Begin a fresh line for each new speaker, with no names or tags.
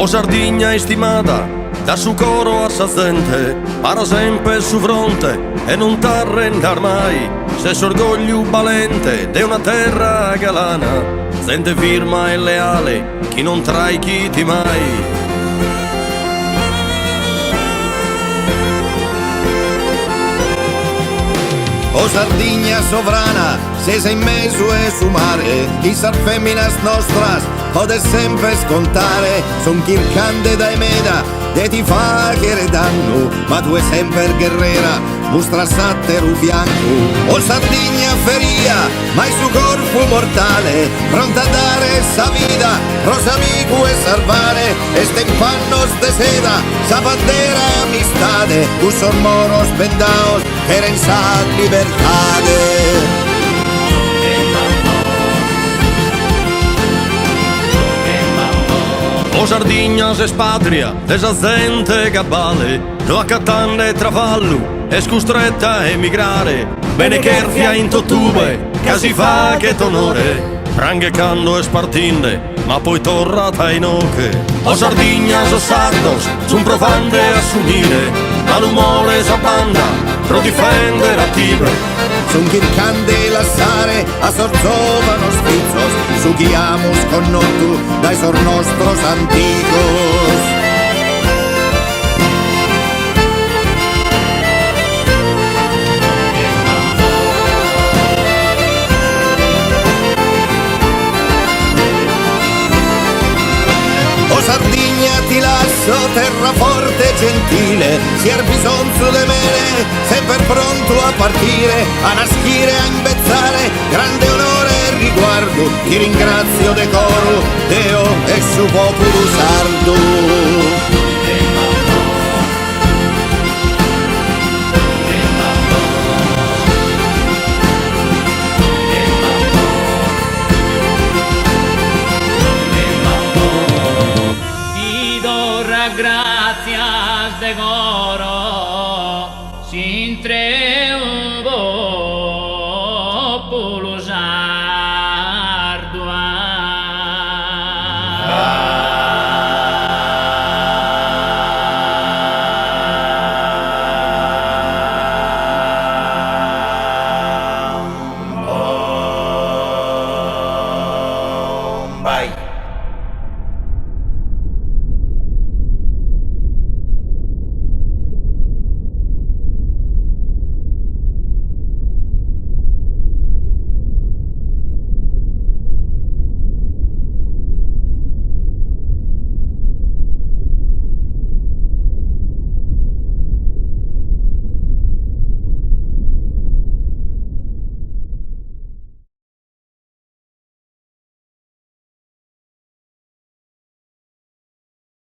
O Sardegna estimata, da su coro a sa gente, para sempre su fronte e non t'arrendar mai. Se s'orgoglio valente de una terra galana, sente firma e leale, chi non trai chi ti mai.
O Sardegna sovrana, se sei in mezzo e su mare, chissà feminas nostras, pode sempre scontare, son chircande da emeda, e ti fa che danno, ma tu è sempre guerrera, mostra satteru fianco. O Sardegna feria, ma il suo corpo mortale, pronta a dare sa vida, rosa amico e salvare, e stempannos de seda, sa bandera e amistade, usos moros bendaos, en sa libertade.
O Sardegna se spatria, desa gente cabale, lo accattande travallo, è scostretta a emigrare, bene cherfia in totube, che si fa che t'onore, pranghecando e spartinde, ma poi torrata in oche. O Sardegna so sardos, son profande a s'unire, ma l'umore s'abbanda, pro difendere a Tibre.
Son chircande lassare, a sorzovano sfizzos, su guiamos con notu, dai sor nostros anticos. O Sardegna ti lasso, terra forte e gentile, si er bisonzo de mene, sempre pronto a partire, a naschire, a imbezzare, grande onore e riguardo, ti ringrazio decoro, Deo e su popolo sardo.
Gracias de coro sin tres.